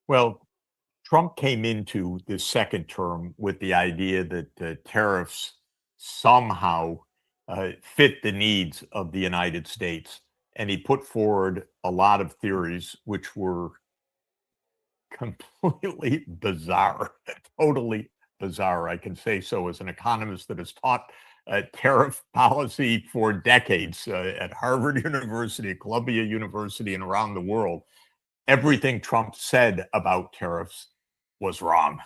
Well, Trump came into this second term with the idea that tariffs somehow fit the needs of the United States. And he put forward a lot of theories which were completely bizarre, totally bizarre. I can say so as an economist that has taught tariff policy for decades at Harvard University, Columbia University, and around the world. Everything Trump said about tariffs was wrong.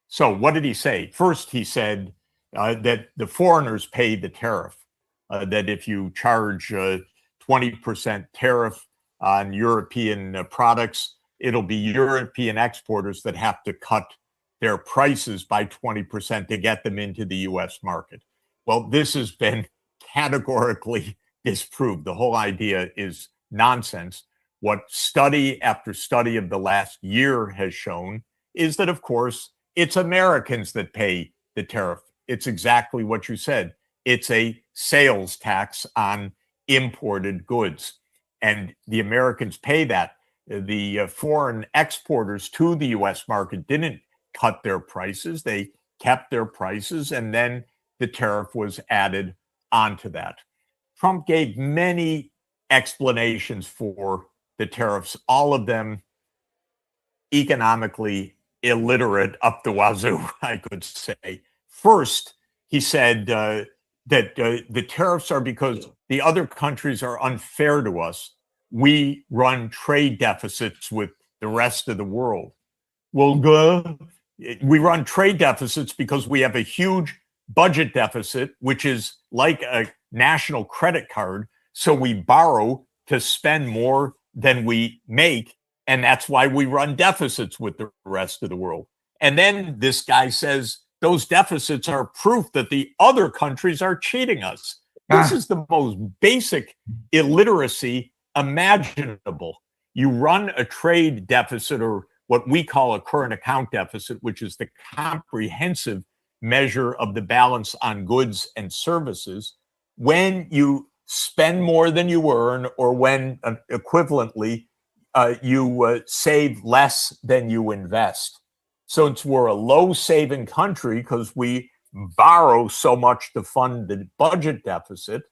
So, what did he say? First, he said that the foreigners pay the tariff, that if you charge 20% tariff on European products, it'll be European exporters that have to cut their prices by 20% to get them into the US market. Well, this has been categorically disproved. The whole idea is nonsense. What study after study of the last year has shown is that, of course, it's Americans that pay the tariff. It's exactly what you said. It's a sales tax on imported goods. And the Americans pay that. The foreign exporters to the US market didn't cut their prices. They kept their prices, and then the tariff was added onto that. Trump gave many explanations for the tariffs, all of them economically illiterate up the wazoo, I could say. First, he said that the tariffs are because the other countries are unfair to us. We run trade deficits with the rest of the world. Well, we run trade deficits because we have a huge budget deficit, which is like a national credit card. So we borrow to spend more than we make. And that's why we run deficits with the rest of the world. And then this guy says those deficits are proof that the other countries are cheating us. This is the most basic illiteracy imaginable. You run a trade deficit, or what we call a current account deficit, which is the comprehensive measure of the balance on goods and services, when you spend more than you earn, or when equivalently you save less than you invest. Since we're a low saving country because we borrow so much to fund the budget deficit,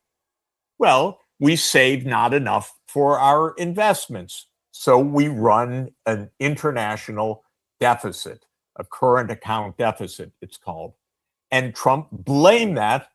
well, we save not enough for our investments. So we run an international deficit, a current account deficit, it's called. And Trump blamed that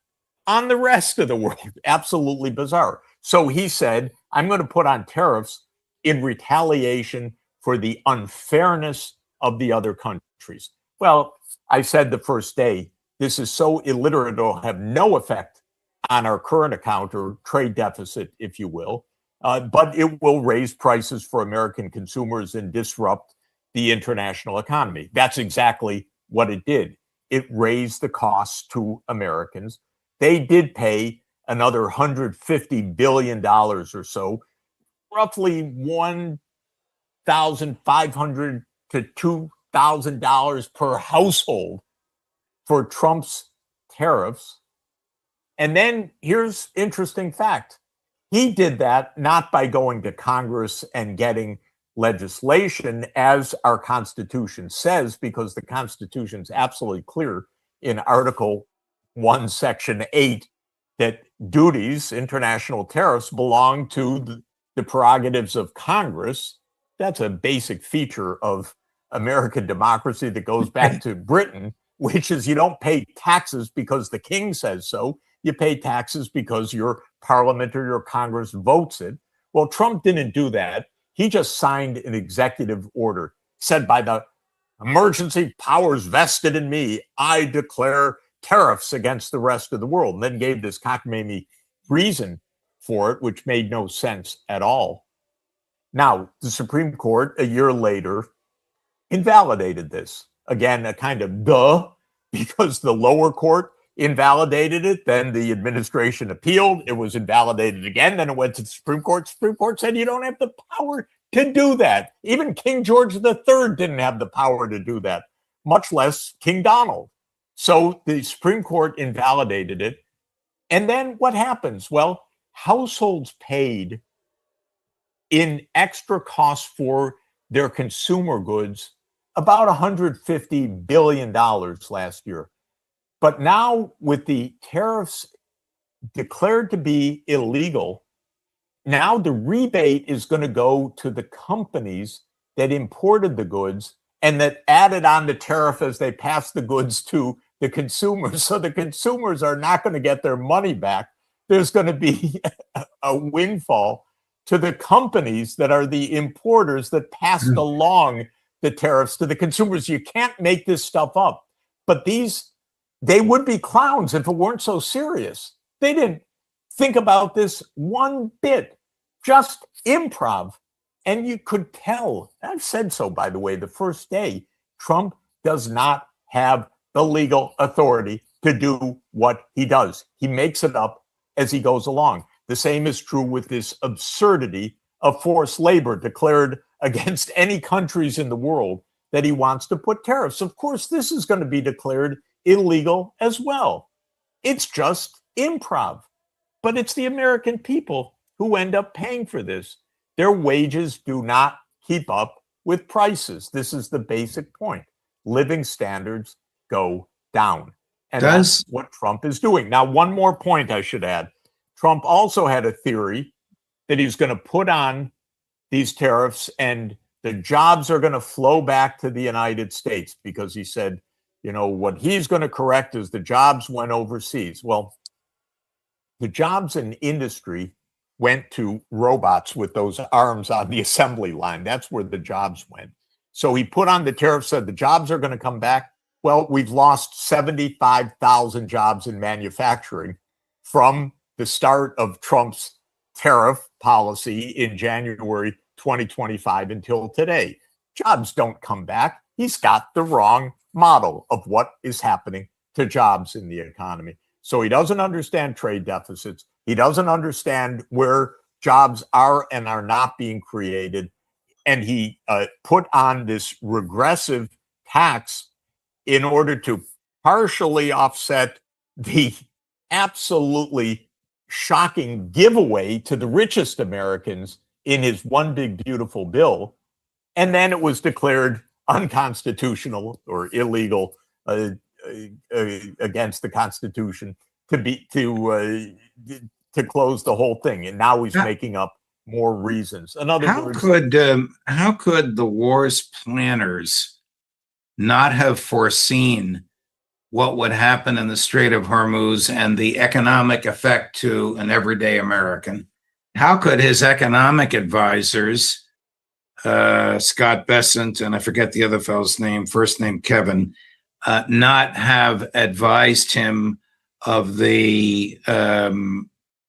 on the rest of the world. Absolutely bizarre. So he said, I'm going to put on tariffs in retaliation for the unfairness of the other countries. Well, I said the first day, this is so illiterate, it'll have no effect on our current account or trade deficit, if you will, but it will raise prices for American consumers and disrupt the international economy. That's exactly what it did. It raised the costs to Americans. They did pay another $150 billion or so, roughly $1,500 to $2,000 per household for Trump's tariffs. And then here's interesting fact. He did that not by going to Congress and getting legislation, as our Constitution says, because the Constitution is absolutely clear in Article 1, Section 8, that duties, international tariffs, belong to the prerogatives of Congress. That's a basic feature of American democracy that goes back to Britain, which is you don't pay taxes because the king says so. You pay taxes because your parliament or your Congress votes it. Well, Trump didn't do that. He just signed an executive order, said by the emergency powers vested in me, I declare tariffs against the rest of the world, and then gave this cockamamie reason for it, which made no sense at all. Now, the Supreme Court, a year later, invalidated this. Again, a kind of duh, because the lower court invalidated it, then the administration appealed, it was invalidated again, then it went to the Supreme Court. Supreme Court said you don't have the power to do that. Even King George III didn't have the power to do that, much less King Donald. So the Supreme Court invalidated it. And then what happens? Well, households paid in extra costs for their consumer goods about $150 billion last year. But now with the tariffs declared to be illegal, now the rebate is going to go to the companies that imported the goods and that added on the tariff as they pass the goods to the consumers. So the consumers are not going to get their money back. There's going to be a windfall to the companies that are the importers that passed along the tariffs to the consumers. You can't make this stuff up. But they would be clowns if it weren't so serious. They didn't think about this one bit, just improv. And you could tell, I've said so, by the way, the first day, Trump does not have the legal authority to do what he does. He makes it up as he goes along. The same is true with this absurdity of forced labor declared against any countries in the world that he wants to put tariffs. Of course, this is going to be declared illegal as well. It's just improv. But it's the American people who end up paying for this. Their wages do not keep up with prices. This is the basic point. Living standards go down. And that's what Trump is doing. Now, one more point I should add. Trump also had a theory that he's going to put on these tariffs and the jobs are going to flow back to the United States because he said, what he's going to correct is the jobs went overseas. Well, the jobs in industry went to robots with those arms on the assembly line. That's where the jobs went. So he put on the tariff, said the jobs are going to come back. Well, we've lost 75,000 jobs in manufacturing from the start of Trump's tariff policy in January 2025 until today. Jobs don't come back. He's got the wrong model of what is happening to jobs in the economy. So he doesn't understand trade deficits. He doesn't understand where jobs are and are not being created. And he put on this regressive tax in order to partially offset the absolutely shocking giveaway to the richest Americans in his one big beautiful bill. And then it was declared unconstitutional or illegal against the Constitution to close the whole thing. And now he's making up more reasons. In other words, how could the war's planners not have foreseen what would happen in the Strait of Hormuz and the economic effect to an everyday American? How could his economic advisors, Scott Bessent, and I forget the other fellow's name, first name Kevin, not have advised him of the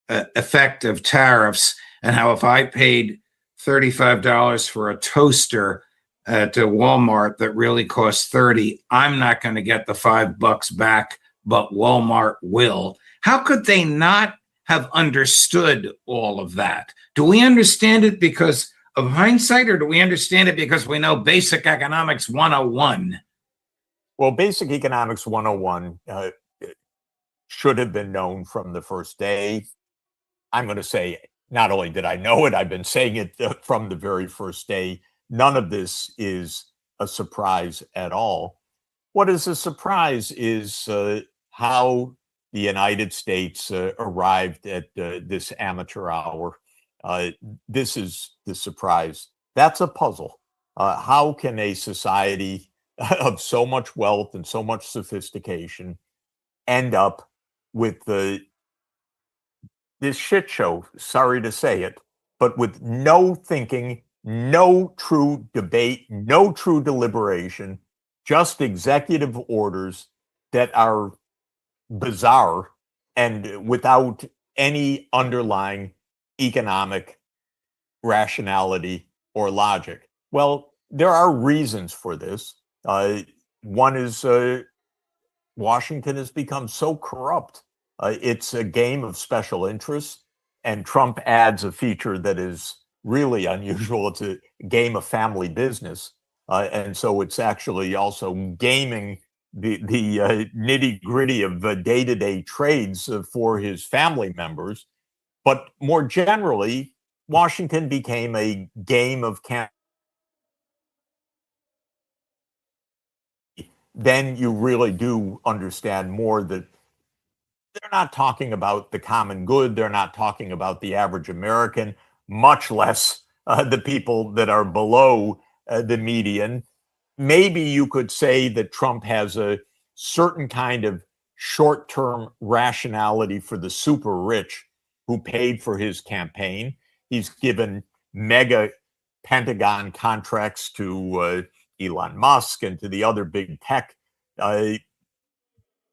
effect of tariffs and how if I paid $35 for a toaster to Walmart that really costs $30, I'm not going to get the $5 back, but Walmart will. How could they not have understood all of that? Do we understand it because of hindsight, or do we understand it because we know Basic Economics 101? Well, Basic Economics 101 should have been known from the first day. I'm going to say, not only did I know it, I've been saying it from the very first day. None of this is a surprise at all. What is a surprise is how the United States arrived at this amateur hour. This is the surprise. That's a puzzle. How can a society of so much wealth and so much sophistication end up with this shit show, sorry to say it, but with no thinking, no true debate, no true deliberation, just executive orders that are bizarre and without any underlying economic rationality or logic? Well, there are reasons for this. One is Washington has become so corrupt. It's a game of special interests, and Trump adds a feature that is really unusual. It's a game of family business. And so it's actually also gaming the nitty gritty of the day-to-day trades for his family members. But more generally, Washington became a game of then you really do understand more that they're not talking about the common good. They're not talking about the average American, much less the people that are below the median. Maybe you could say that Trump has a certain kind of short-term rationality for the super rich who paid for his campaign. He's given mega Pentagon contracts to Elon Musk and to the other big tech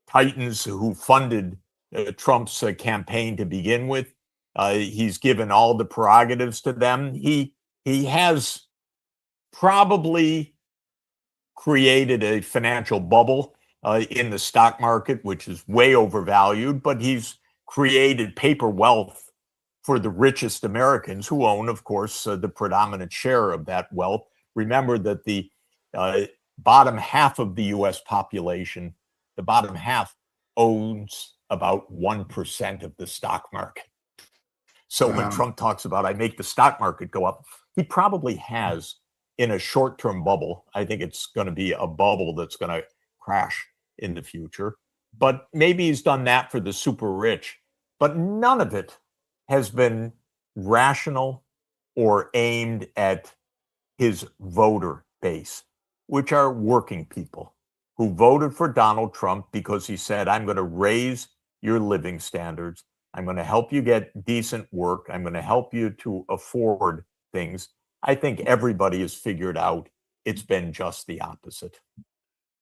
titans who funded Trump's campaign to begin with. He's given all the prerogatives to them. He has probably created a financial bubble in the stock market, which is way overvalued, but he's created paper wealth for the richest Americans who own, of course, the predominant share of that wealth. Remember that the bottom half of the US population, the bottom half owns about 1% of the stock market. So when Trump talks about, I make the stock market go up, he probably has in a short-term bubble. I think it's going to be a bubble that's going to crash in the future. But maybe he's done that for the super rich. But none of it has been rational or aimed at his voter base, which are working people who voted for Donald Trump because he said, I'm going to raise your living standards. I'm going to help you get decent work. I'm going to help you to afford things. I think everybody has figured out it's been just the opposite.